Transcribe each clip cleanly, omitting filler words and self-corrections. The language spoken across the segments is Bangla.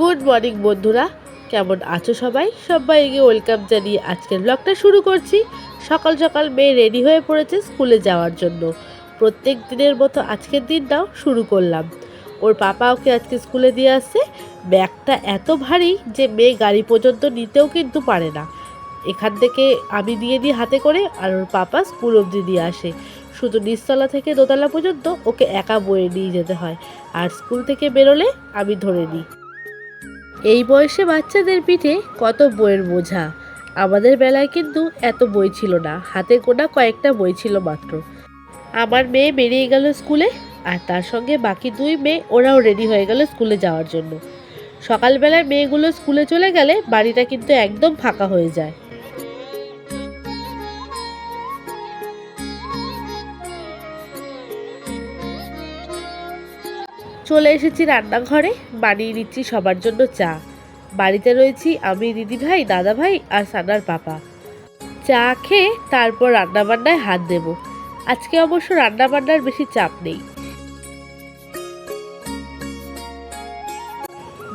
গুড মর্নিং বন্ধুরা, কেমন আছো সবাই? সবাইকে ওয়েলকাম জানিয়ে আজকের ব্লগটা শুরু করছি। সকাল সকাল মেয়ে রেডি হয়ে পড়েছে স্কুলে যাওয়ার জন্য। প্রত্যেক দিনের মতো আজকের দিনটাও শুরু করলাম। ওর পাপা ওকে আজকে স্কুলে দিয়ে আসছে। ব্যাগটা এত ভারী যে মেয়ে গাড়ি পর্যন্ত নিতেও কিন্তু পারে না। এখান থেকে আমি দিয়ে দিই হাতে করে, আর ওর পাপা স্কুল অবধি দিয়ে আসে। শুধু নিচতলা থেকে দোতলা পর্যন্ত ওকে একা বয়ে নিয়ে যেতে হয়, আর স্কুল থেকে বেরোলে আমি ধরে নিই। এই বয়সে বাচ্চাদের পিঠে কত বইয়ের বোঝা। আমাদের বেলায় কিন্তু এত বই ছিল না, হাতে গোনা কয়েকটা বই ছিল মাত্র। আমার মেয়ে বেরিয়ে গেল স্কুলে, আর তার সঙ্গে বাকি দুই মেয়ে ওরাও রেডি হয়ে গেল স্কুলে যাওয়ার জন্য। সকালবেলায় মেয়েগুলো স্কুলে চলে গেলে বাড়িটা কিন্তু একদম ফাঁকা হয়ে যায়। চলে এসেছি রান্নাঘরে, বানিয়ে নিচ্ছি সবার জন্য চা। বাড়িতে রয়েছি আমি, দিদিভাই, দাদাভাই আর সানার পাপা। চা খেয়ে তারপর রান্নাবান্নায় হাত দেব। আজকে অবশ্য রান্নাবান্নার বেশি চাপ নেই।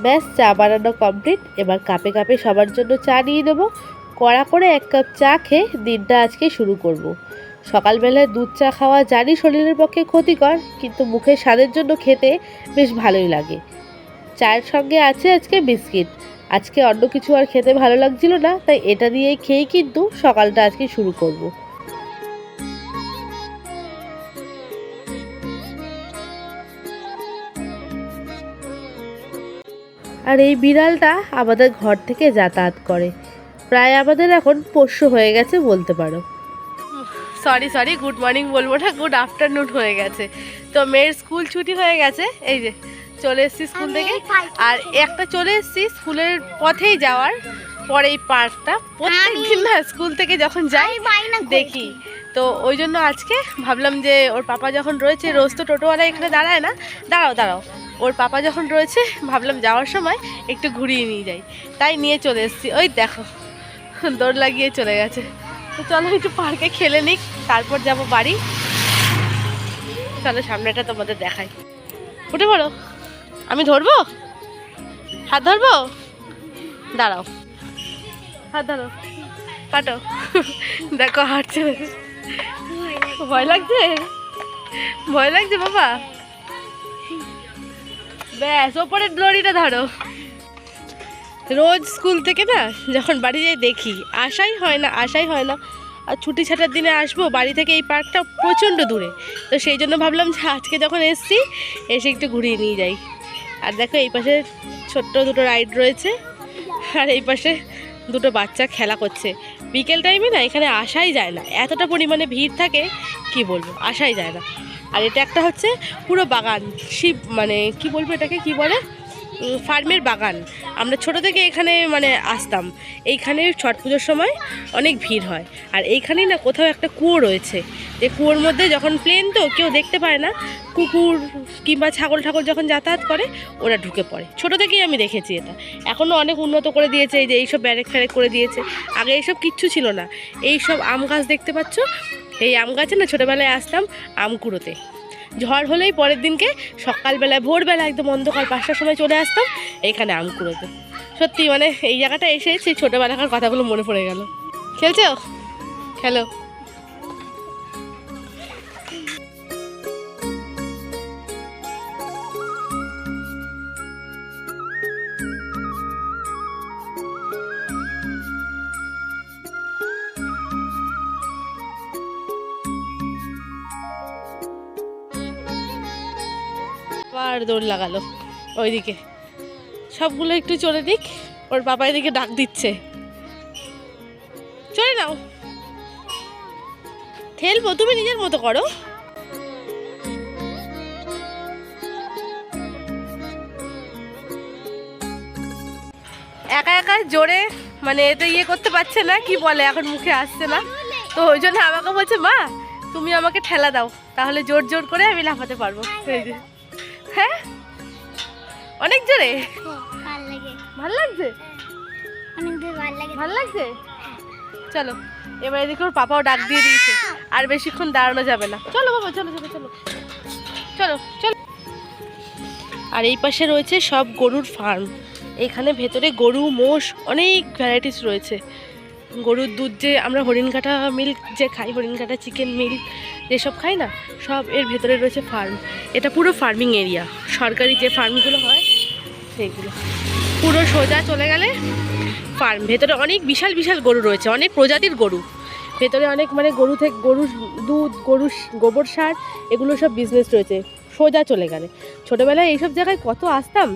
ব্যাস, চা বানানো কমপ্লিট। এবার কাপে কাপে সবার জন্য চা নিয়ে নেব। কড়া করে 1 কাপ চা খেয়ে দিনটা আজকে শুরু করব। সকালবেলায় দুধ চা খাওয়া জানি শরীরের পক্ষে ক্ষতিকর, কিন্তু মুখের স্বাদের জন্য খেতে বেশ ভালোই লাগে। চায়ের সঙ্গে আছে আজকে বিস্কিট। আজকে অন্য কিছু আর খেতে ভালো লাগছিল না, তাই এটা দিয়েই খেয়েই কিন্তু সকালটা আজকে শুরু করব। আর এই বিড়ালটা আমাদের ঘর থেকে যাতায়াত করে, প্রায় আমাদের এখন পোষ্য হয়ে গেছে বলতে পারো। সরি, গুড মর্নিং বলবো না, গুড আফটারনুন হয়ে গেছে। তো মেয়ের স্কুল ছুটি হয়ে গেছে, এই যে চলে এসেছি স্কুল থেকে। আর একটা চলে এসেছি স্কুলের পথেই যাওয়ার পরে এই পার্কটা। প্রত্যেকদিন না স্কুল থেকে যখন যাই দেখি, তো ওই জন্য আজকে ভাবলাম যে ওর পাপা যখন রয়েছে, রোজ তো টোটোওয়ালা এখানে দাঁড়ায় না, দাঁড়াও, ওর পাপা যখন রয়েছে ভাবলাম যাওয়ার সময় একটু ঘুরিয়ে নিয়ে যাই, তাই নিয়ে চলে এসেছি। ওই দেখো দৌড় লাগিয়ে চলে গেছে। তো চলো একটু পার্কে খেলে নিক, তারপর যাব বাড়ি। চলো সামনেটা তোমাদের দেখাই। উঠে পড়ো, আমি ধরবো, হাত ধরবো, দাঁড়াও, হাত ধরো, কাটো। দেখো হাঁটছে, ভয় লাগছে, ভয় লাগছে বাবা। ব্যাস, ওপরের দড়িটা ধরো। রোজ স্কুল থেকে না যখন বাড়ি যাই দেখি আশাই হয় না। আর ছুটি ছাটার দিনে আসবো, বাড়ি থেকে এই পার্কটা প্রচণ্ড দূরে, তো সেই জন্য ভাবলাম যে আজকে যখন এসছি এসে একটু ঘুরিয়ে নিয়ে যাই। আর দেখো এই পাশে ছোট্ট দুটো রাইড রয়েছে, আর এই পাশে দুটো বাচ্চা খেলা করছে। বিকেল টাইমে না এখানে আসাই যায় না, এতটা পরিমাণে ভিড় থাকে কি বলবো, আসাই যায় না। আর এটা একটা হচ্ছে পুরো বাগান, শিব মানে কি বলবো এটাকে, কি বলে, ফার্মের বাগান। আমরা ছোট থেকে এখানে মানে আসতাম। এইখানে ছট পুজোর সময় অনেক ভিড় হয়। আর এইখানেই না কোথাও একটা কুয়ো রয়েছে, যে কুয়োর মধ্যে যখন প্লেন তো কেউ দেখতে পায় না, কুকুর কিংবা ছাগল যখন যাতায়াত করে ওরা ঢুকে পড়ে। ছোট থেকেই আমি দেখেছি এটা। এখনও অনেক উন্নত করে দিয়েছে, এই যে এইসব ব্যারেক ফ্যারেক করে দিয়েছে। আগে এইসব কিচ্ছু ছিল না। এই সব আম গাছ দেখতে পাচ্ছ, এই আম গাছে না ছোটোবেলায় আসতাম আম কুড়োতে। ঝড় হলেই পরের দিনকে সকালবেলায় ভোরবেলা একদম অন্ধকার 5টার সময় চলে আসতাম এইখানে আম কুড়োতে। সত্যি মানে এই জায়গাটা এসে সেই ছোটোবেলাকার কথাগুলো মনে পড়ে গেল। খেলছো, খেলো। আবার দৌড় লাগালো ওইদিকে। সবগুলো একটু চলে দিক, ওর বাবা এদিকে ডাক দিচ্ছে, চলে নাও, খেলবো, তুমি নিজের মতো করো। একা একা জোরে মানে এতে ইয়ে করতে পারছে না, কি বলে এখন মুখে আসছে না, তো ওই জন্য আমাকে বলছে মা তুমি আমাকে ঠেলা দাও, তাহলে জোর জোর করে আমি লাফাতে পারবো। হ্যাঁ অনেক জোরে, ভাল লাগছে, ভাল লাগছে। চলো এবার এদিকে ওর পাপাও ডাক দিয়ে দিয়েছে, আর বেশিক্ষণ দাঁড়ানো যাবে না। চলো বাবা, চলো চলো চলো চলো চলো। আর এই পাশে রয়েছে সব গরুর ফার্ম। এখানে ভেতরে গরু মোষ অনেক ভ্যারাইটিস রয়েছে। গরুর দুধ যে আমরা হরিণঘাটা মিল্ক যে খাই, হরিণঘাটা চিকেন মিল্ক যেসব খাই না, সব এর ভেতরে রয়েছে ফার্ম। এটা পুরো ফার্মিং এরিয়া, সরকারি যে ফার্মগুলো হয় সেইগুলো। পুরো সোজা চলে গেলে ফার্ম, ভেতরে অনেক বিশাল বিশাল গরু রয়েছে, অনেক প্রজাতির গরু ভেতরে, অনেক মানে গরু থেকে গরুর দুধ, গরুর গোবর সার, এগুলো সব বিজনেস রয়েছে। সোজা চলে গেলে ছোটোবেলায় এইসব জায়গায় কত আসতাম,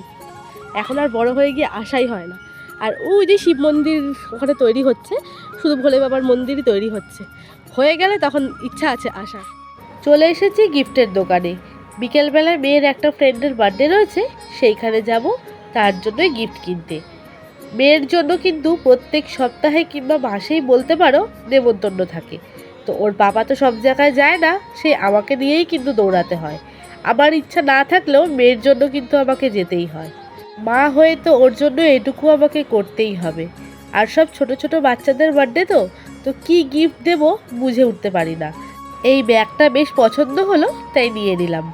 এখন আর বড় হয়ে গিয়ে আসাই হয় না। আর ওই যে শিব মন্দির ওখানে তৈরি হচ্ছে, শুধু ভোলে বাবার মন্দিরই তৈরি হচ্ছে, হয়ে গেলে তখন ইচ্ছা আছে আসা। চলে এসেছি গিফটের দোকানে। বিকেলবেলায় মেয়ের একটা ফ্রেন্ডের বার্থডে রয়েছে, সেইখানে যাব তার জন্যই গিফট কিনতে। মেয়ের জন্য কিন্তু প্রত্যেক সপ্তাহে কিংবা মাসেই বলতে পারো নেমন্তন্ন থাকে। তো ওর বাবা তো সব জায়গায় যায় না, সে আমাকে নিয়েই কিন্তু দৌড়াতে হয়। আমার ইচ্ছা না থাকলেও মেয়ের জন্য কিন্তু আমাকে যেতেই হয়। মা হয়ে তো ওর জন্য এটুকু আমাকে করতেই হবে। আর সব ছোট ছোট বাচ্চাদের বার্থডে তো কি গিফট দেব বুঝে উঠতে পারি না। এই ব্যাগটা বেশ পছন্দ হলো, তাই নিয়ে নিলাম।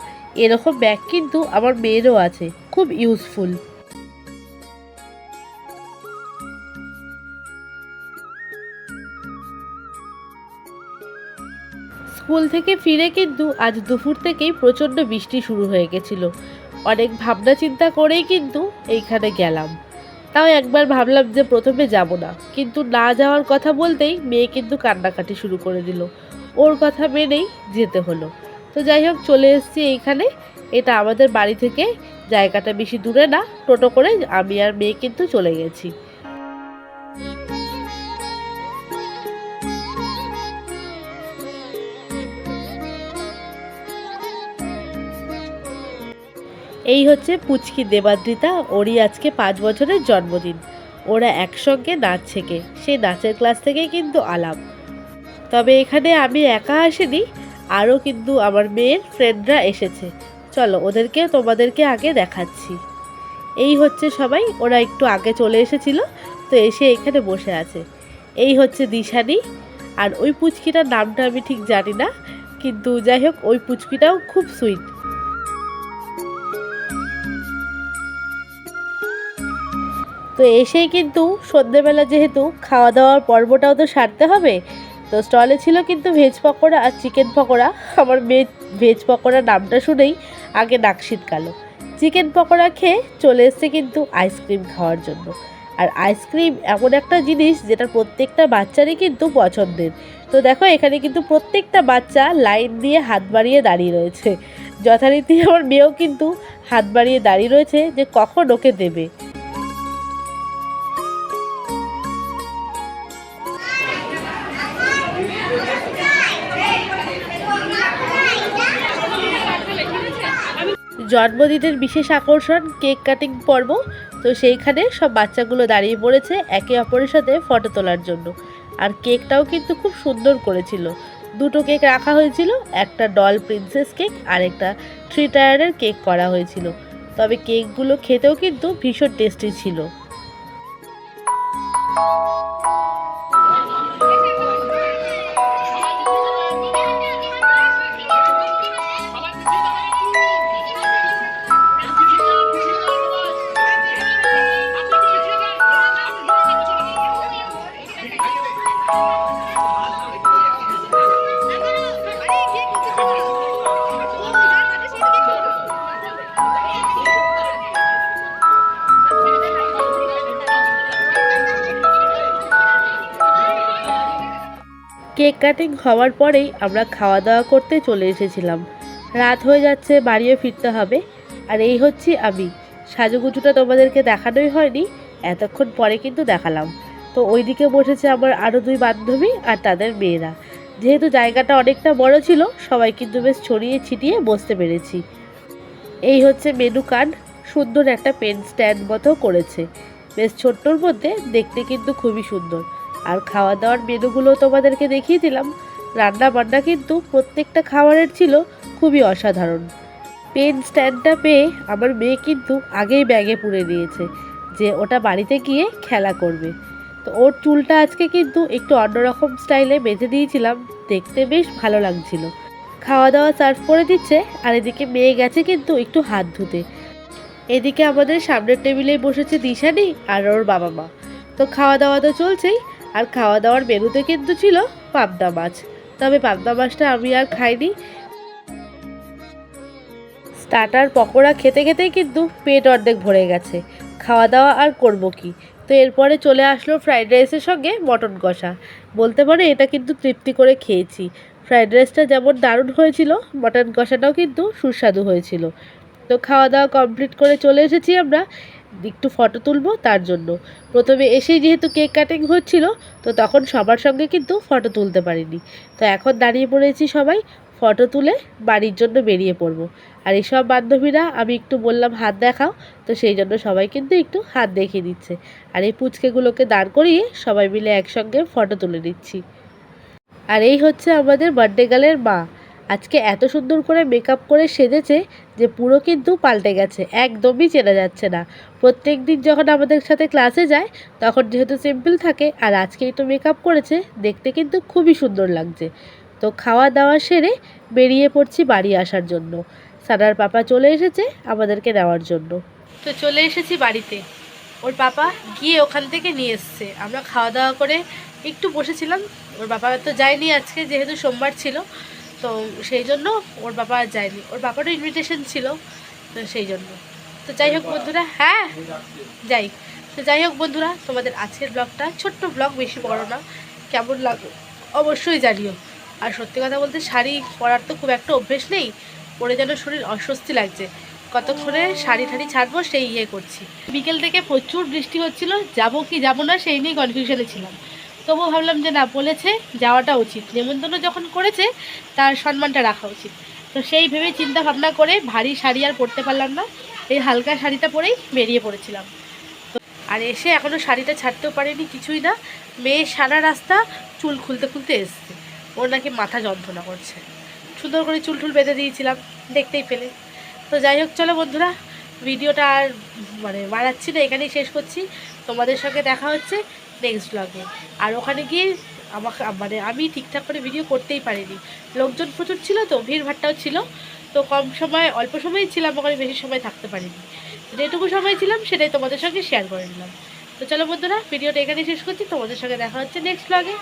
এরকম ব্যাগ কিন্তু আমার মেয়েরও আছে, খুব ইউজফুল। স্কুল থেকে ফিরে কিন্তু আজ দুপুর থেকেই প্রচণ্ড বৃষ্টি শুরু হয়ে গেছিল। অনেক ভাবনা চিন্তা করেই কিন্তু এইখানে গেলাম। তাও একবার ভাবলাম যে প্রথমে যাব না, কিন্তু না যাওয়ার কথা বলতেই মেয়ে কিন্তু কান্নাকাটি শুরু করে দিল। ওর কথা মেনেই যেতে হলো। তো যাই হোক, চলে এসেছি এইখানে। এটা আমাদের বাড়ি থেকে জায়গাটা বেশি দূরে না, টোটো করে আমি আর মেয়ে কিন্তু চলে গেছি। এই হচ্ছে পুচকি দেবাদ্রিতা, ওরই আজকে 5 বছরের জন্মদিন। ওরা একসঙ্গে নাচ শেখে, সেই নাচের ক্লাস থেকেই কিন্তু আলাপ। তবে এখানে আমি একা আসিনি, আরও কিন্তু আমার মেয়ের ফ্রেন্ডরা এসেছে। চলো ওদেরকে তোমাদেরকে আগে দেখাচ্ছি। এই হচ্ছে সবাই, ওরা একটু আগে চলে এসেছিল, তো এসে এখানে বসে আছে। এই হচ্ছে দিশানি, আর ওই পুচকিটার নামটা আমি ঠিক জানি না, কিন্তু যাই হোক ওই পুচকিটাও খুব সুইট। তো এসেই কিন্তু সন্ধেবেলা যেহেতু খাওয়া দাওয়ার পর্বটাও তো সারতে হবে, তো স্টলে ছিল কিন্তু ভেজ পকোড়া আর চিকেন পকোড়া। আমার মেয়ে ভেজ পকোড়া নামটা শুনেই আগে নাক শীতকালো। চিকেন পকোড়া খেয়ে চলে এসছে কিন্তু আইসক্রিম খাওয়ার জন্য। আর আইসক্রিম এমন একটা জিনিস যেটা প্রত্যেকটা বাচ্চারই কিন্তু পছন্দের। তো দেখো এখানে কিন্তু প্রত্যেকটা বাচ্চা লাইন দিয়ে হাত বাড়িয়ে দাঁড়িয়ে রয়েছে। যথারীতি আমার মেয়েও কিন্তু হাত বাড়িয়ে দাঁড়িয়ে রয়েছে যে কখন ওকে দেবে। জন্মদিনের বিশেষ আকর্ষণ কেক কাটিং পর্ব। তো সেইখানে সব বাচ্চাগুলো দাঁড়িয়ে পড়েছে একে অপরের সাথে ফটো তোলার জন্য। আর কেকটাও কিন্তু খুব সুন্দর করেছিল। 2টো কেক রাখা হয়েছিল, একটা ডল প্রিন্সেস কেক আর একটা 3 টায়ারের কেক করা হয়েছিল। তবে কেকগুলো খেতেও কিন্তু ভীষণ টেস্টি ছিল। কেক কাটিং হওয়ার পরেই আমরা খাওয়া দাওয়া করতে চলে এসেছিলাম। রাত হয়ে যাচ্ছে, বাড়িও ফিরতে হবে। আর এই হচ্ছি আমি। সাজুগুজুটা তোমাদেরকে দেখানোই হয়নি, এতক্ষণ পরে কিন্তু দেখালাম। তো ওইদিকে বসেছে আমার আরও 2 বান্ধবী আর তাদের মেয়েরা। যেহেতু জায়গাটা অনেকটা বড় ছিল, সবাই কিন্তু বেশ ছড়িয়ে ছিটিয়ে বসতে পেরেছি। এই হচ্ছে মেনু কার্ড, সুন্দর একটা পেন স্ট্যান্ড মতো করেছে, বেশ ছোট্টর মধ্যে, দেখতে কিন্তু খুবই সুন্দর। আর খাওয়া দাওয়ার মেনুগুলো তোমাদেরকে দেখিয়ে দিলাম। রান্না বান্না কিন্তু প্রত্যেকটা খাবারের ছিল খুবই অসাধারণ। পেন স্ট্যান্ডটা পেয়ে আমার মেয়ে কিন্তু আগেই ব্যাগে পুরে নিয়েছে যে ওটা বাড়িতে গিয়ে খেলা করবে। তো ওর চুলটা আজকে কিন্তু একটু অন্যরকম স্টাইলে বেঁধে দিয়েছিলাম, দেখতে বেশ ভালো লাগছিল। খাওয়া দাওয়া সার্ভ করে দিচ্ছে, আর এদিকে মেয়ে গেছে কিন্তু একটু হাত ধুতে। এদিকে আমাদের সামনের টেবিলেই বসেছে দিশানি আর ওর বাবা মা। তো খাওয়া দাওয়া তো চলছেই, আর খাওয়া দাওয়ার মেনুতে কিন্তু ছিল পাবদা মাছ। তবে পাবদা মাছটা আমি আর খাইনি। স্টার্টার পকোড়া খেতে খেতেই কিন্তু পেট অর্ধেক ভরে গেছে, খাওয়া দাওয়া আর করব কি। তো এরপরে চলে আসলো ফ্রাইড রাইসের সঙ্গে মটন কষা। বলতে পারো এটা কিন্তু তৃপ্তি করে খেয়েছি। ফ্রাইড রাইসটা যেমন দারুণ হয়েছিল, মটন কষাটাও কিন্তু সুস্বাদু হয়েছিল। তো খাওয়া দাওয়া কমপ্লিট করে চলে এসেছি আমরা একটু ফটো তুলবো তার জন্য। প্রথমে এসেই যেহেতু কেক কাটিং হচ্ছিল, তো তখন সবার সঙ্গে কিন্তু ফটো তুলতে পারিনি। তো এখন দাঁড়িয়ে পড়েছি সবাই, ফটো তুলে বাড়ির জন্য বেরিয়ে পড়বো। আর এইসব বান্ধবীরা আমি একটু বললাম হাত দেখাও, তো সেই জন্য সবাই কিন্তু একটু হাত দেখিয়ে দিচ্ছে। আর এই পুচকেগুলোকে দাঁড় করিয়ে সবাই মিলে একসঙ্গে ফটো তুলে নিচ্ছি। আর এই হচ্ছে আমাদের বার্থডে গার্লের মা। আজকে এত সুন্দর করে মেকআপ করে সেজেছে যে পুরো কিন্তু পাল্টে গেছে, একদমই চেনা যাচ্ছে না। প্রত্যেক দিন যখন আমাদের সাথে ক্লাসে যায় তখন যেহেতু সিম্পল থাকে, আর আজকে একটু মেকআপ করেছে, দেখতে কিন্তু খুবই সুন্দর লাগছে। তো খাওয়া দাওয়া সেরে বেরিয়ে পড়ছি বাড়ি আসার জন্য। সানার পাপা চলে এসেছে আমাদেরকে নেওয়ার জন্য। তো চলে এসেছি বাড়িতে, ওর পাপা গিয়ে ওখান থেকে নিয়ে এসছে। আমরা খাওয়া দাওয়া করে একটু বসেছিলাম। ওর বাবা তো যায়নি আজকে, যেহেতু সোমবার ছিল, তো সেই জন্য ওর বাবা আর যায়নি। ওর বাবারও ইনভিটেশন ছিল, তো সেই জন্য। তো যাই হোক বন্ধুরা, হ্যাঁ যাই। তো যাই হোক বন্ধুরা, তোমাদের আজকের ব্লগটা ছোট্ট ব্লগ, বেশি বড় না, কেমন লাগলো অবশ্যই জানিও। আর সত্যি কথা বলতে শাড়ি পরার তো খুব একটা অভ্যেস নেই, পরে যেন শরীর অস্বস্তি লাগছে। কতক্ষণে শাড়ি ঠাড়ি ছাড়বো সেই ইয়ে করছি। বিকেল থেকে প্রচুর বৃষ্টি হচ্ছিল, যাবো কি যাবো না সেই নিয়ে কনফিউশনে ছিলাম। তবুও ভাবলাম যে না, বলেছে যাওয়াটা উচিত, নেমন্তন্ন যখন করেছে তার সম্মানটা রাখা উচিত। তো সেই ভেবে চিন্তা ভাবনা করে ভারী শাড়ি আর পরতে পারলাম না, এই হালকা শাড়িটা পরেই বেরিয়ে পড়েছিলাম। তো আর এসে এখনও শাড়িটা ছাড়তেও পারিনি, কিছুই না। মেয়ে সারা রাস্তা চুল খুলতে খুলতে এসছে, ওর নাকি মাথা যন্ত্রণা করছে। সুন্দর করে চুল টুল বেঁধে দিয়েছিলাম, দেখতেই পেলে। তো যাই হোক, চলো বন্ধুরা, ভিডিওটা আর বাড়াচ্ছি না, এখানেই শেষ করছি। তোমাদের সঙ্গে দেখা হচ্ছে নেক্সট ব্লগে। আর ওখানে গিয়ে আমাকে আমি ঠিকঠাক করে ভিডিও করতেই পারিনি, লোকজন প্রচুর ছিল, তো ভিড়ভাট্টাও ছিল। তো কম সময়, অল্প সময়ই ছিলাম ওখানে, বেশি সময় থাকতে পারিনি। যেটুকু সময় ছিলাম সেটাই তোমাদের সঙ্গে শেয়ার করে নিলাম। তো চলো বন্ধুরা, ভিডিওটা এখানেই শেষ করছি। তোমাদের সঙ্গে দেখা হচ্ছে নেক্সট ব্লগে।